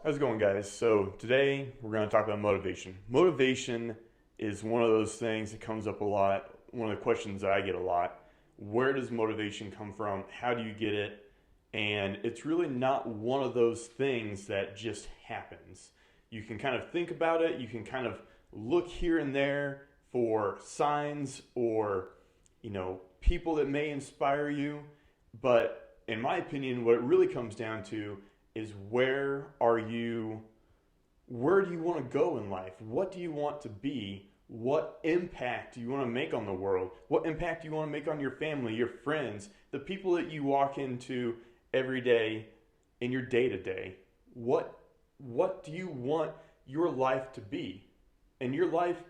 How's it going, guys? So today we're going to talk about motivation. Motivation is one of those things that comes up a lot. One of the questions that I get a lot. Where does motivation come from? How do you get it? And it's really not one of those things that just happens. You can kind of think about it. You can kind of look here and there for signs or, people that may inspire you. But in my opinion, what it really comes down to is where do you want to go in life? What do you want to be? What impact do you want to make on the world? What impact do you want to make on your family, your friends, the people that you walk into every day in your day to day? What do you want your life to be? And your life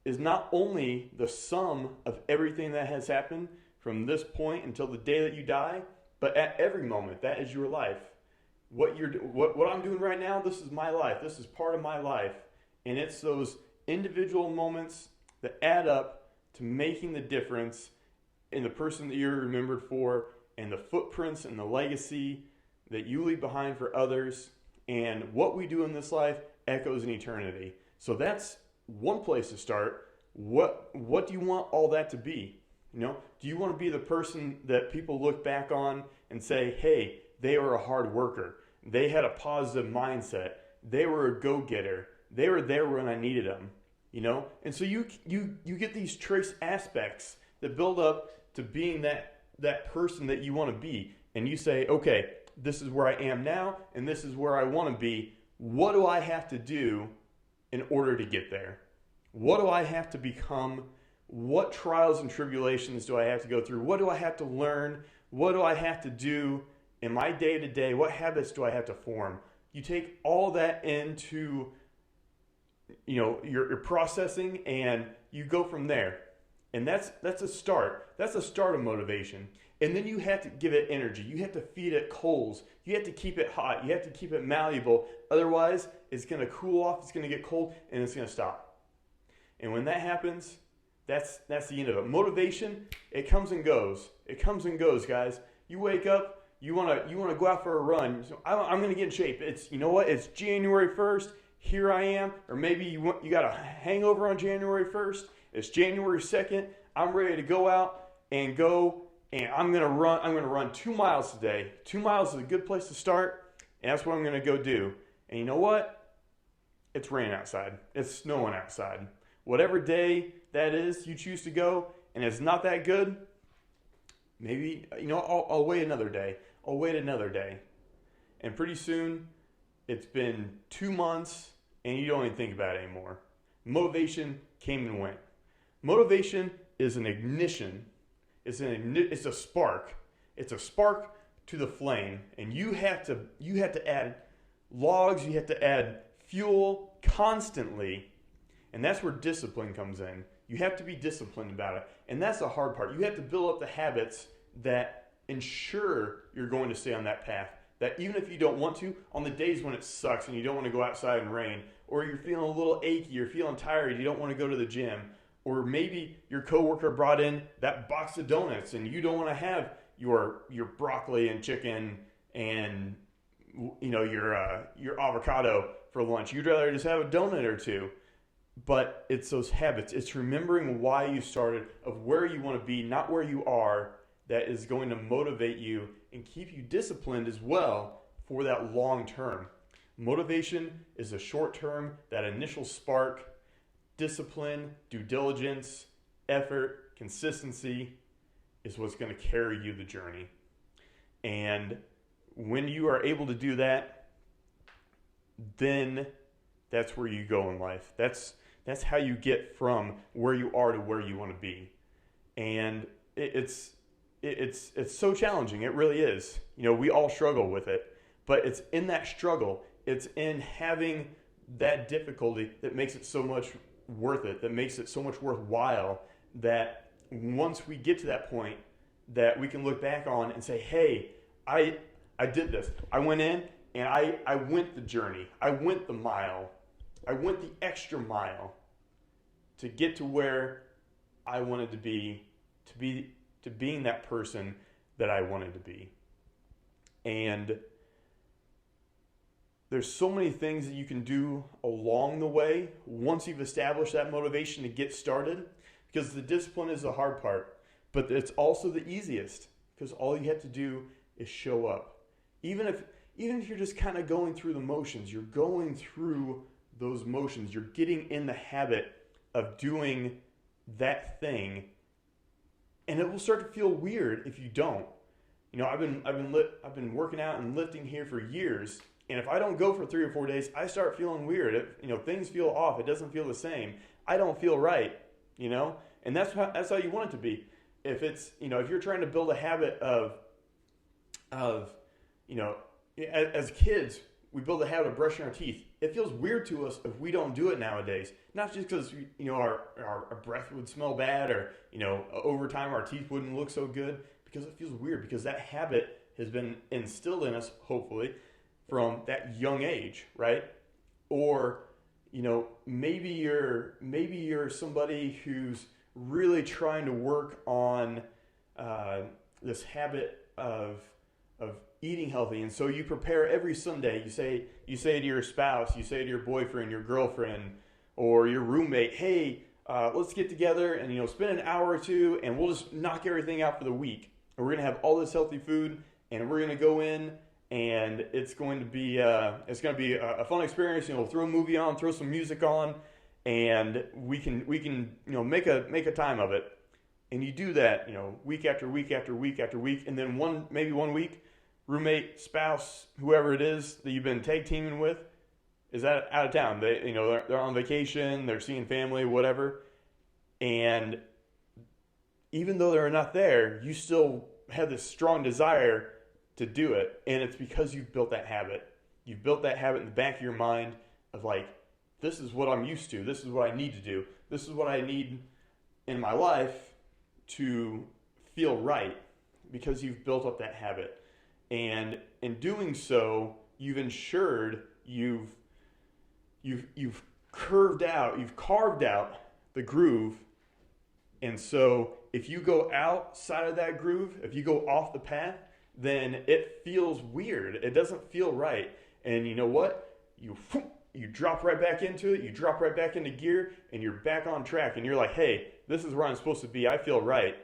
is not only the sum of everything that has happened from this point until the day that you die, but at every moment that is your life. What I'm doing right now, this is my life. This is part of my life. And it's those individual moments that add up to making the difference in the person that you're remembered for and the footprints and the legacy that you leave behind for others. And what we do in this life echoes in eternity. So that's one place to start. What do you want all that to be? Do you want to be the person that people look back on and say, hey, they were a hard worker. They had a positive mindset. They were a go-getter. They were there when I needed them, And so you get these trace aspects that build up to being that person that you want to be. And you say, okay, this is where I am now, and this is where I want to be. What do I have to do in order to get there? What do I have to become? What trials and tribulations do I have to go through? What do I have to learn? What do I have to do in my day-to-day? What habits do I have to form? You take all that into your processing, and you go from there. And that's a start. That's a start of motivation. And then you have to give it energy. You have to feed it coals. You have to keep it hot. You have to keep it malleable. Otherwise, it's going to cool off, it's going to get cold, and it's going to stop. And when that happens, that's the end of it. Motivation, it comes and goes. It comes and goes, guys. You wake up, you want to go out for a run. So I'm going to get in shape. It's It's January 1st. Here I am. Or maybe you got a hangover on January 1st. It's January 2nd. I'm ready to go out and I'm going to run. I'm going to run 2 miles today. 2 miles is a good place to start, and that's what I'm going to go do. And you know what? It's raining outside. It's snowing outside. Whatever day that is you choose to go, and it's not that good, maybe, I'll wait another day. I'll wait another day. And pretty soon, it's been 2 months, and you don't even think about it anymore. Motivation came and went. Motivation is an ignition. It's a spark. It's a spark to the flame, and you have to add logs. You have to add fuel constantly, and that's where discipline comes in. You have to be disciplined about it, and that's the hard part. You have to build up the habits that ensure you're going to stay on that path. That even if you don't want to, on the days when it sucks and you don't want to go outside and rain, or you're feeling a little achy, you're feeling tired, you don't want to go to the gym, or maybe your coworker brought in that box of donuts and you don't want to have your broccoli and chicken and your avocado for lunch. You'd rather just have a donut or two. But it's those habits. It's remembering why you started, of where you want to be, not where you are, that is going to motivate you and keep you disciplined as well for that long term. Motivation is a short term, that initial spark. Discipline, due diligence, effort, consistency is what's going to carry you the journey. And when you are able to do that, then that's where you go in life. That's how you get from where you are to where you want to be. And it's so challenging. It really is. We all struggle with it. But it's in that struggle, it's in having that difficulty that makes it so much worth it, that makes it so much worthwhile, that once we get to that point, that we can look back on and say, hey, I did this. I went in and I went the journey. I went the mile. I went the extra mile to get to where I wanted to be, to being that person that I wanted to be. And there's so many things that you can do along the way once you've established that motivation to get started, because the discipline is the hard part, but it's also the easiest, because all you have to do is show up. Even if you're just kind of going through the motions, you're going through those motions, you're getting in the habit of doing that thing, and it will start to feel weird if you don't. I've been working out and lifting here for years, and if I don't go for 3 or 4 days, I start feeling weird. Things feel off. It doesn't feel the same. I don't feel right. And that's how you want it to be. If you're trying to build a habit of as kids, we build a habit of brushing our teeth. It feels weird to us if we don't do it nowadays. Not just because our breath would smell bad, or over time our teeth wouldn't look so good, because it feels weird, because that habit has been instilled in us, hopefully, from that young age, right? Or maybe you're somebody who's really trying to work on this habit of eating healthy, and so you prepare every Sunday. You say to your spouse, you say to your boyfriend, your girlfriend, or your roommate, hey, let's get together and spend an hour or two, and we'll just knock everything out for the week. And we're gonna have all this healthy food, and we're gonna go in, and it's going to be a fun experience. We'll throw a movie on, throw some music on, and we can make a time of it. And you do that week after week after week after week, and then one week, roommate, spouse, whoever it is that you've been tag teaming with is out of town. They're on vacation, they're seeing family, whatever, and even though they're not there, you still have this strong desire to do it, and it's because you've built that habit. You've built that habit in the back of your mind of this is what I'm used to. This is what I need to do. This is what I need in my life to feel right, because you've built up that habit. And in doing so, you've ensured you've carved out the groove. And so if you go outside of that groove, if you go off the path, then it feels weird. It doesn't feel right. And you know what? You drop right back into it. You drop right back into gear, and you're back on track. And you're like, hey, this is where I'm supposed to be. I feel right.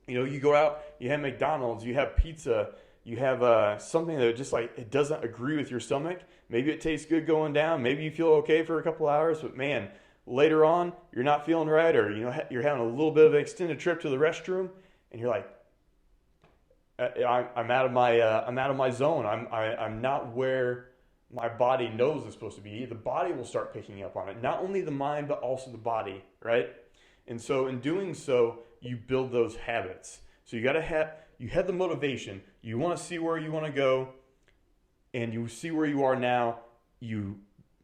You go out, you have McDonald's, you have pizza, you have something that just it doesn't agree with your stomach. Maybe it tastes good going down. Maybe you feel okay for a couple hours, but man, later on, you're not feeling right, or you're having a little bit of an extended trip to the restroom, and you're like, I'm out of my zone. I'm not where my body knows it's supposed to be. The body will start picking up on it. Not only the mind, but also the body, right? And so in doing so, you build those habits. So you have the motivation. You want to see where you want to go, and you see where you are now. You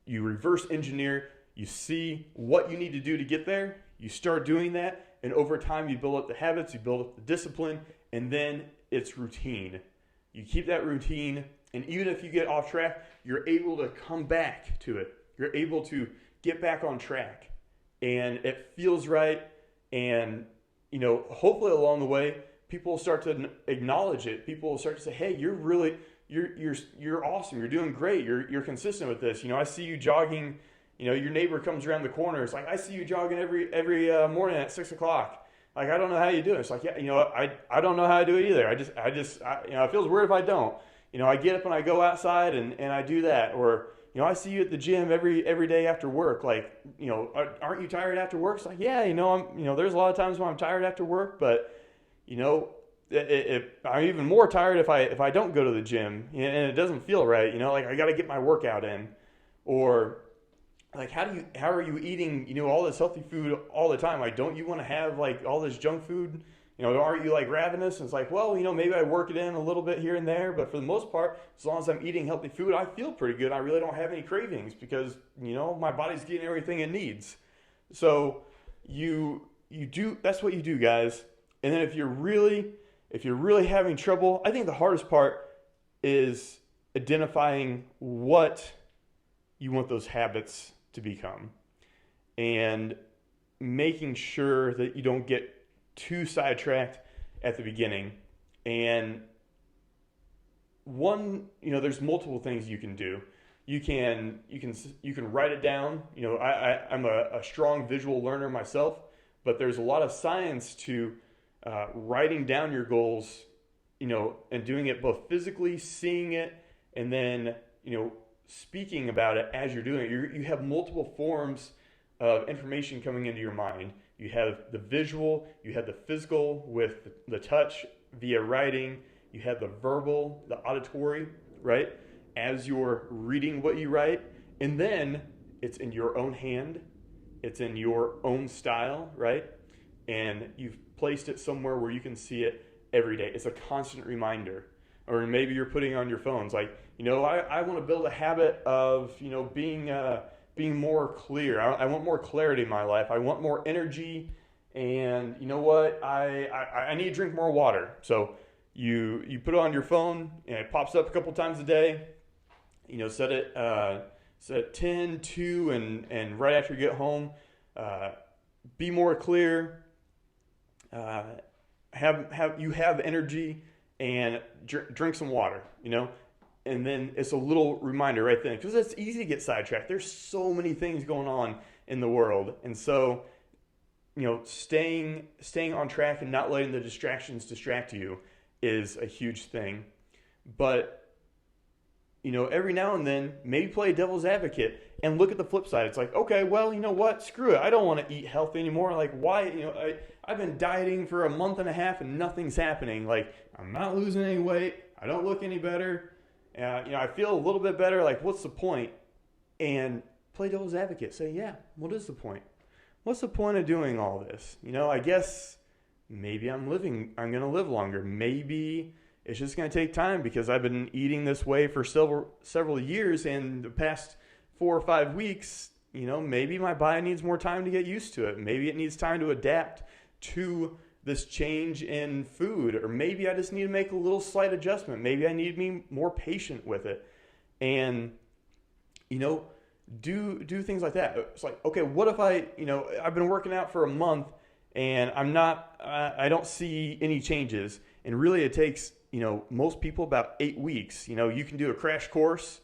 reverse engineer. You see what you need to do to get there. You start doing that, and over time you build up the habits, you build up the discipline, and then it's routine. You keep that routine, and even if you get off track, you're able to come back to it. You're able to get back on track, and it feels right. And hopefully along the way, people will start to acknowledge it. People will start to say, "Hey, you're awesome. You're doing great. You're consistent with this. I see you jogging. Your neighbor comes around the corner. It's like, I see you jogging every morning at 6:00. I don't know how you do it." It's like, yeah, I don't know how to do it either. It feels weird if I don't. I get up and I go outside and I do that. Or, I see you at the gym every day after work. Aren't you tired after work? It's like, yeah, there's a lot of times when I'm tired after work, but, I'm even more tired if I don't go to the gym and it doesn't feel right. I got to get my workout in. Or, how are you eating, all this healthy food all the time? Don't you want to have all this junk food? Aren't you ravenous? And it's like, well, maybe I work it in a little bit here and there, but for the most part, as long as I'm eating healthy food, I feel pretty good. I really don't have any cravings because, my body's getting everything it needs. So you do, that's what you do, guys. And then if you're really having trouble, I think the hardest part is identifying what you want those habits to become, and making sure that you don't get too sidetracked at the beginning. And there's multiple things you can do. you can write it down. I'm a strong visual learner myself, but there's a lot of science to writing down your goals, and doing it both physically, seeing it, and then speaking about it as you're doing it. You have multiple forms of information coming into your mind. You have the visual, you have the physical with the touch via writing, you have the verbal, the auditory, right? As you're reading what you write, and then it's in your own hand, it's in your own style, right? And you've placed it somewhere where you can see it every day. It's a constant reminder. Or maybe you're putting on your phones, like, I want to build a habit of, being more clear. I want more clarity in my life. I want more energy, and you know what? I need to drink more water. So you put it on your phone, and it pops up a couple times a day. Set it 10, 2, and right after you get home, be more clear. Have energy, and drink some water. And then it's a little reminder right then, because it's easy to get sidetracked. There's so many things going on in the world, and so staying on track and not letting the distractions distract you is a huge thing. But every now and then, maybe play devil's advocate and look at the flip side. It's like, okay, well, you know what? Screw it. I don't want to eat healthy anymore. Like, why? I've been dieting for a month and a half and nothing's happening. Like, I'm not losing any weight. I don't look any better. I feel a little bit better. Like, what's the point? And play devil's advocate. Say, yeah, what is the point? What's the point of doing all this? I guess maybe I'm going to live longer. Maybe it's just going to take time because I've been eating this way for several years, and the past 4 or 5 weeks, maybe my body needs more time to get used to it. Maybe it needs time to adapt to this change in food, or maybe I just need to make a little slight adjustment. Maybe I need to be more patient with it, and do things like that. It's like, okay, what if I've been working out for a month and I don't see any changes, and really it takes most people about 8 weeks. You can do a crash course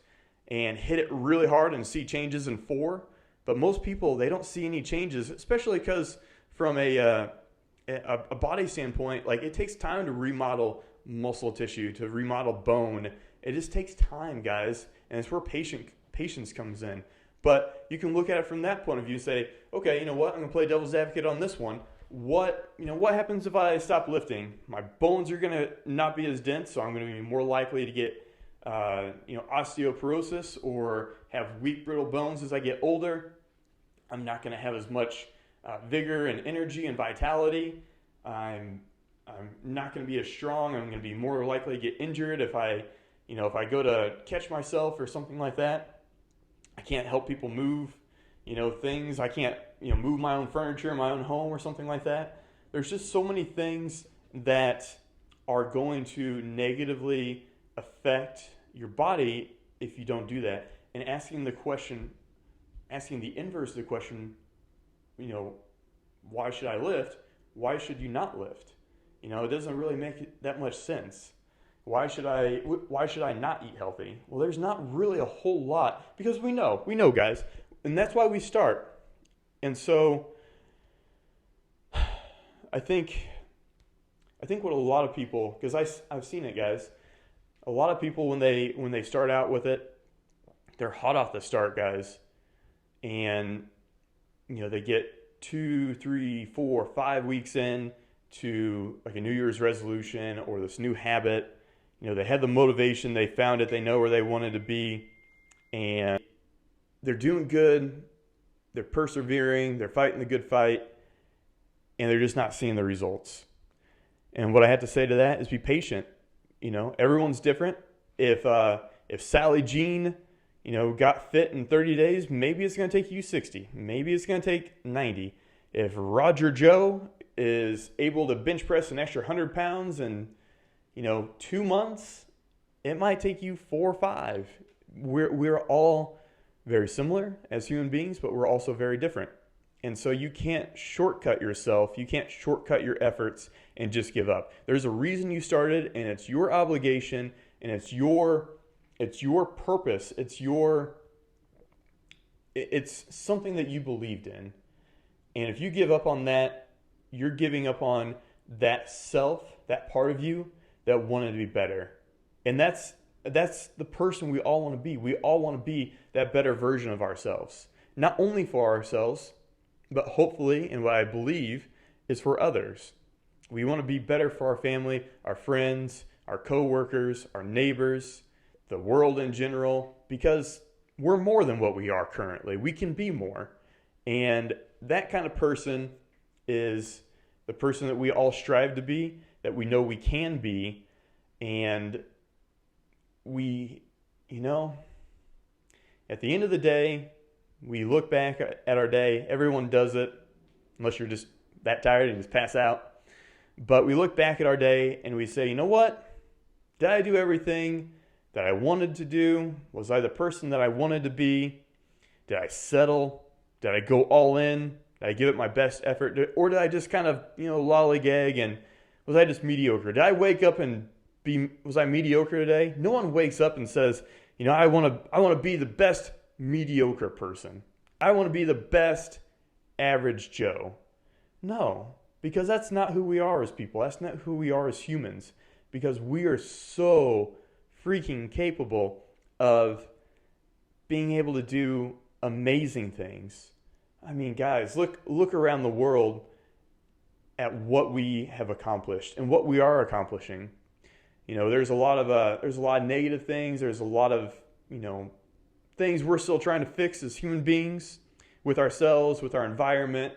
and hit it really hard and see changes in 4, but most people, they don't see any changes, especially because from a body standpoint, like, it takes time to remodel muscle tissue, to remodel bone. It just takes time, guys, and it's where patience comes in. But you can look at it from that point of view and say, okay, you know what? I'm going to play devil's advocate on this one. What happens if I stop lifting? My bones are going to not be as dense, so I'm going to be more likely to get osteoporosis or have weak, brittle bones as I get older. I'm not going to have as much vigor and energy and vitality. I'm not going to be as strong. I'm going to be more likely to get injured if I go to catch myself or something like that. I can't help people move, things. I can't, move my own furniture in my own home or something like that. There's just so many things that are going to negatively affect your body if you don't do that. And asking the inverse of the question, why should I lift? Why should you not lift? It doesn't really make that much sense. Why should I not eat healthy? Well, there's not really a whole lot, because we know, guys, and that's why we start. And so I think what a lot of people, because I've seen it, guys, a lot of people when they start out with it, they're hot off the start, guys, and they get 2, 3, 4, 5 weeks in to like a New Year's resolution or this new habit. They had the motivation, they found it, they know where they wanted to be, and they're doing good, they're persevering, they're fighting the good fight, and they're just not seeing the results. And what I have to say to that is be patient. Everyone's different. If Sally Jean, got fit in 30 days, maybe it's going to take you 60. Maybe it's going to take 90. If Roger Joe is able to bench press an extra 100 pounds in 2 months, it might take you 4 or 5. We're all very similar as human beings, but we're also very different. And so you can't shortcut yourself. You can't shortcut your efforts and just give up. There's a reason you started, and it's your obligation, and it's your It's your purpose. It's something that you believed in. And if you give up on that, you're giving up on that self, that part of you that wanted to be better. And that's the person we all want to be. We all want to be that better version of ourselves. Not only for ourselves, but hopefully, and what I believe, is for others. We want to be better for our family, our friends, our coworkers, our neighbors, the world in general, because we're more than what we are currently. We can be more. And that kind of person is the person that we all strive to be, that we know we can be. And we, at the end of the day, we look back at our day. Everyone does it, unless you're just that tired and just pass out. But we look back at our day and we say, you know what? Did I do everything that I wanted to do? Was I the person that I wanted to be? Did I settle? Did I go all in? Did I give it my best effort? Or did I just kind of, lollygag, and was I just mediocre? Did I wake up and was I mediocre today? No one wakes up and says, I want to be the best mediocre person. I want to be the best average Joe. No, because that's not who we are as people. That's not who we are as humans. Because we are so freaking capable of being able to do amazing things. I mean, guys, look around the world at what we have accomplished and what we are accomplishing. There's a lot of negative things. There's a lot of things we're still trying to fix as human beings, with ourselves, with our environment,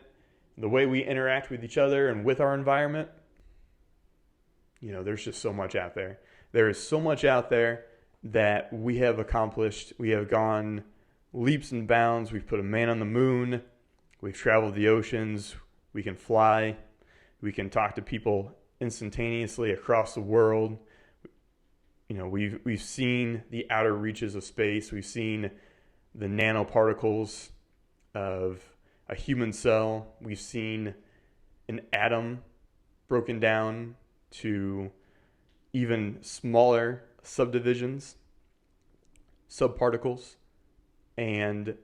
the way we interact with each other and with our environment. There's just so much out there. There is so much out there that we have accomplished. We have gone leaps and bounds. We've put a man on the moon. We've traveled the oceans. We can fly. We can talk to people instantaneously across the world. We've seen the outer reaches of space. We've seen the nanoparticles of a human cell. We've seen an atom broken down to even smaller subdivisions, subparticles, and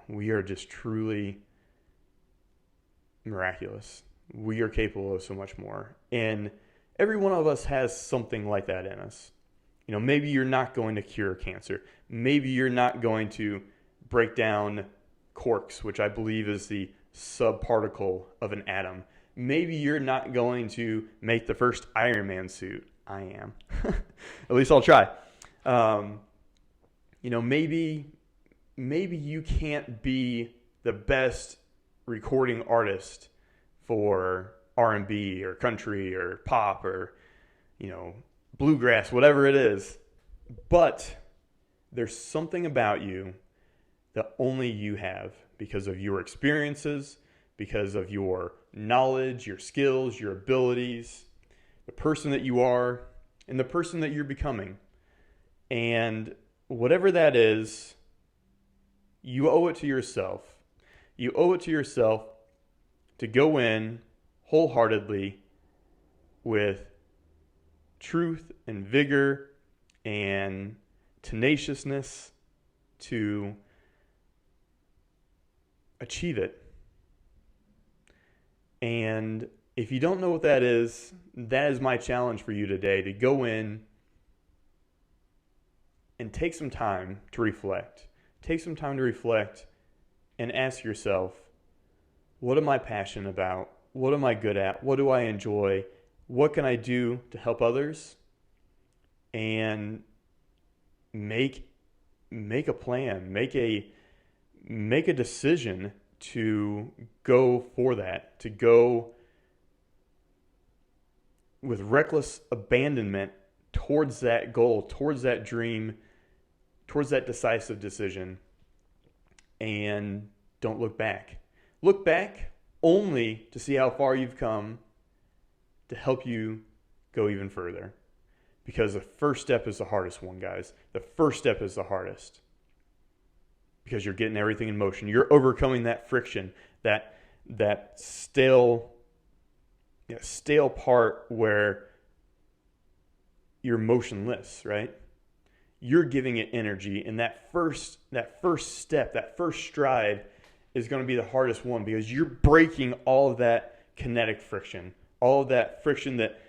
we are just truly miraculous. We are capable of so much more. And every one of us has something like that in us. Maybe you're not going to cure cancer. Maybe you're not going to break down quarks, which I believe is the subparticle of an atom. Maybe you're not going to make the first Iron Man suit. I am. At least I'll try. Maybe you can't be the best recording artist for R&B or country or pop or, bluegrass, whatever it is. But there's something about you that only you have because of your experiences, because of your knowledge, your skills, your abilities, the person that you are, and the person that you're becoming. And whatever that is, you owe it to yourself. You owe it to yourself to go in wholeheartedly with truth and vigor and tenaciousness to achieve it. And if you don't know what that is my challenge for you today, to go in and take some time to reflect. Take some time to reflect and ask yourself, what am I passionate about? What am I good at? What do I enjoy? What can I do to help others? And make a plan, make a decision to go for that, to go with reckless abandonment towards that goal, towards that dream, towards that decisive decision, and don't look back. Look back only to see how far you've come to help you go even further. Because the first step is the hardest one, guys. The first step is the hardest. Because you're getting everything in motion. You're overcoming that friction, that stale part where you're motionless, right? You're giving it energy, and that first step, that first stride is going to be the hardest one because you're breaking all of that kinetic friction, all of that friction that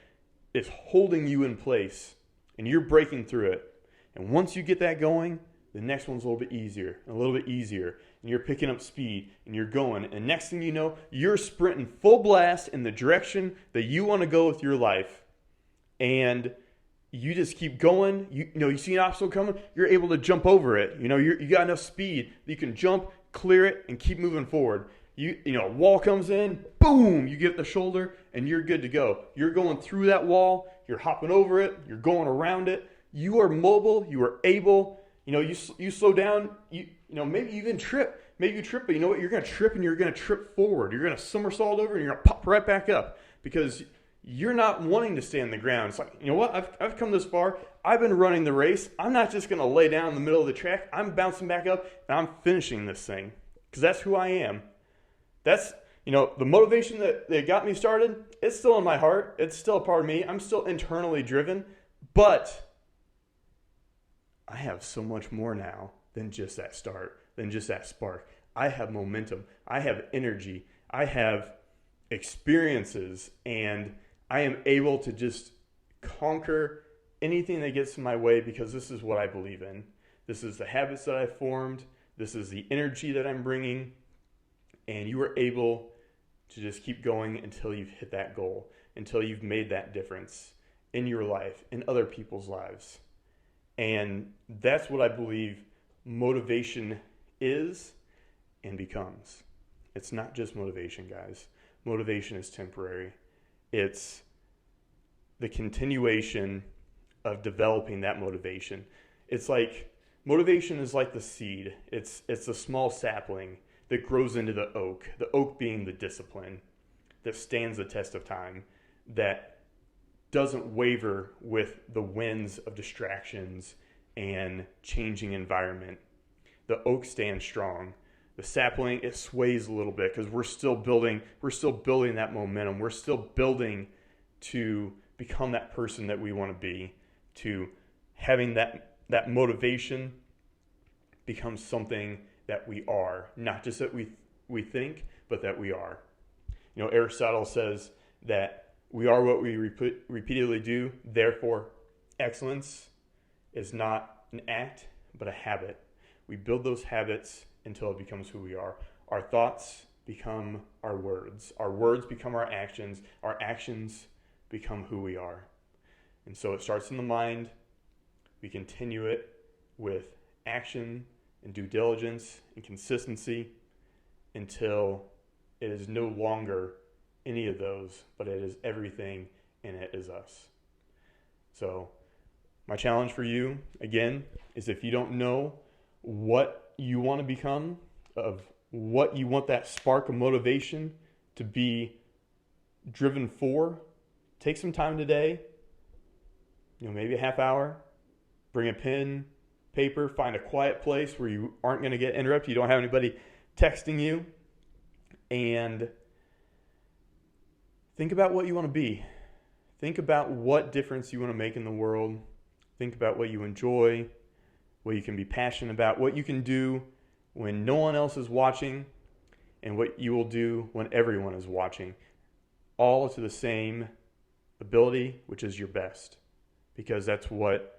is holding you in place, and you're breaking through it. And once you get that going, the next one's a little bit easier, and a little bit easier, and you're picking up speed, and you're going, and next thing you know, you're sprinting full blast in the direction that you want to go with your life, and you just keep going. You see an obstacle coming, you're able to jump over it. You got enough speed that you can jump, clear it, and keep moving forward. A wall comes in, boom, you get the shoulder, and you're good to go. You're going through that wall, you're hopping over it, you're going around it. You are mobile, you are able. You slow down, maybe you even trip. Maybe you trip, but you know what? You're going to trip, and you're going to trip forward. You're going to somersault over, and you're going to pop right back up because you're not wanting to stay on the ground. It's like, you know what? I've come this far. I've been running the race. I'm not just going to lay down in the middle of the track. I'm bouncing back up, and I'm finishing this thing because that's who I am. That's, the motivation that got me started, it's still in my heart. It's still a part of me. I'm still internally driven, but I have so much more now than just that start, than just that spark. I have momentum. I have energy. I have experiences, and I am able to just conquer anything that gets in my way because this is what I believe in. This is the habits that I've formed. This is the energy that I'm bringing. And you are able to just keep going until you've hit that goal, until you've made that difference in your life, in other people's lives. And that's what I believe motivation is and becomes. It's not just motivation, guys. Motivation is temporary. It's the continuation of developing that motivation. It's like, motivation is like the seed. It's a small sapling that grows into the oak being the discipline that stands the test of time, that doesn't waver with the winds of distractions and changing environment. The oak stands strong. The sapling, it sways a little bit because we're still building that momentum. We're still building to become that person that we want to be, to having that motivation become something that we are, not just that we think, but that we are. Aristotle says that we are what we repeatedly do. Therefore, excellence is not an act, but a habit. We build those habits until it becomes who we are. Our thoughts become our words. Our words become our actions. Our actions become who we are. And so it starts in the mind. We continue it with action and due diligence and consistency until it is no longer any of those, but it is everything, and it is us. So my challenge for you, again, is if you don't know what you want to become, of what you want that spark of motivation to be driven for, take some time today, maybe a half hour, bring a pen, paper, find a quiet place where you aren't going to get interrupted. You don't have anybody texting you, and think about what you want to be. Think about what difference you want to make in the world. Think about what you enjoy, what you can be passionate about, what you can do when no one else is watching, and what you will do when everyone is watching, all to the same ability, which is your best, because that's what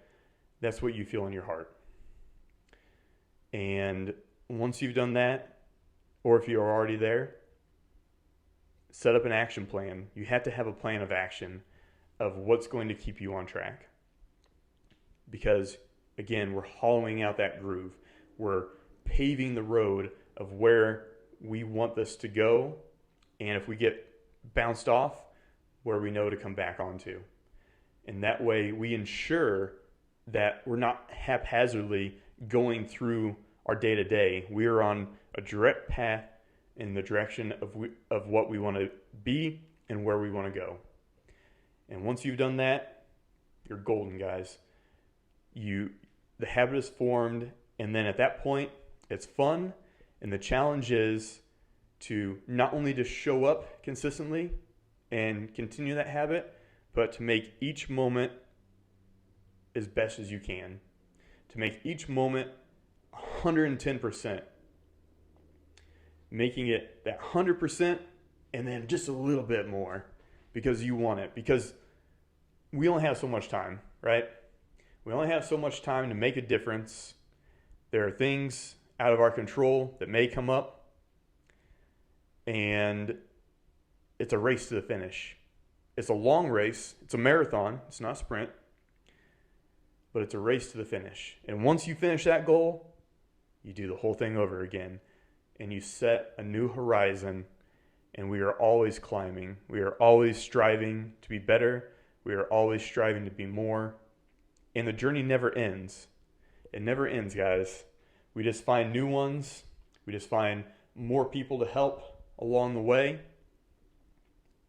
you feel in your heart. And once you've done that, or if you're already there, set up an action plan. You have to have a plan of action of what's going to keep you on track. Because, again, we're hollowing out that groove. We're paving the road of where we want this to go. And if we get bounced off, where we know to come back onto. And that way we ensure that we're not haphazardly going through our day-to-day. We are on a direct path in the direction of what we want to be and where we want to go. And once you've done that, you're golden, guys. The habit is formed, and then at that point, it's fun, and the challenge is to not only just show up consistently and continue that habit, but to make each moment as best as you can, to make each moment 110%, making it that 100% and then just a little bit more because you want it. Because we only have so much time, right? We only have so much time to make a difference. There are things out of our control that may come up, and it's a race to the finish. It's a long race. It's a marathon. It's not a sprint, but it's a race to the finish. And once you finish that goal, you do the whole thing over again, and you set a new horizon. And we are always climbing. We are always striving to be better. We are always striving to be more. And the journey never ends. It never ends, guys. We just find new ones. We just find more people to help along the way.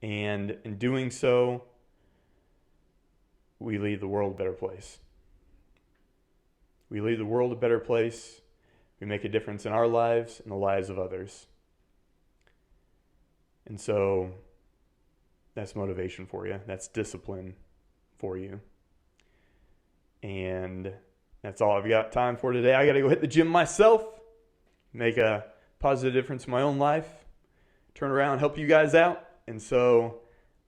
And in doing so, we leave the world a better place. We leave the world a better place. We make a difference in our lives and the lives of others. And so that's motivation for you. That's discipline for you. And that's all I've got time for today. I got to go hit the gym myself, make a positive difference in my own life, turn around, help you guys out. And so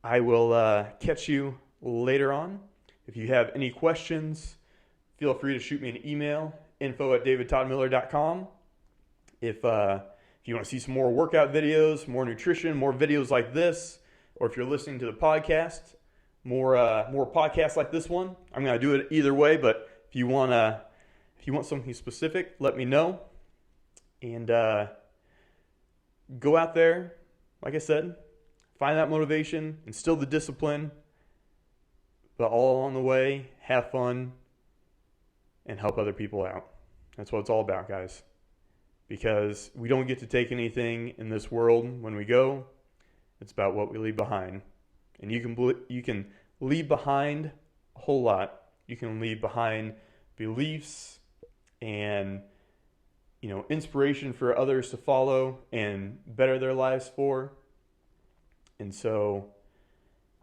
I will catch you later on. If you have any questions, feel free to shoot me an email, info@davidtoddmiller.com. If you want to see some more workout videos, more nutrition, more videos like this, or if you're listening to the podcast, more podcasts like this one, I'm going to do it either way. But if you want something specific, let me know. And go out there, like I said, find that motivation, instill the discipline, but all along the way, have fun and help other people out. That's what it's all about, guys. Because we don't get to take anything in this world when we go. It's about what we leave behind. And you can leave behind a whole lot. You can leave behind beliefs and inspiration for others to follow and better their lives for. And so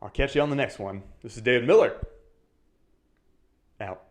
I'll catch you on the next one. This is David Miller. Out.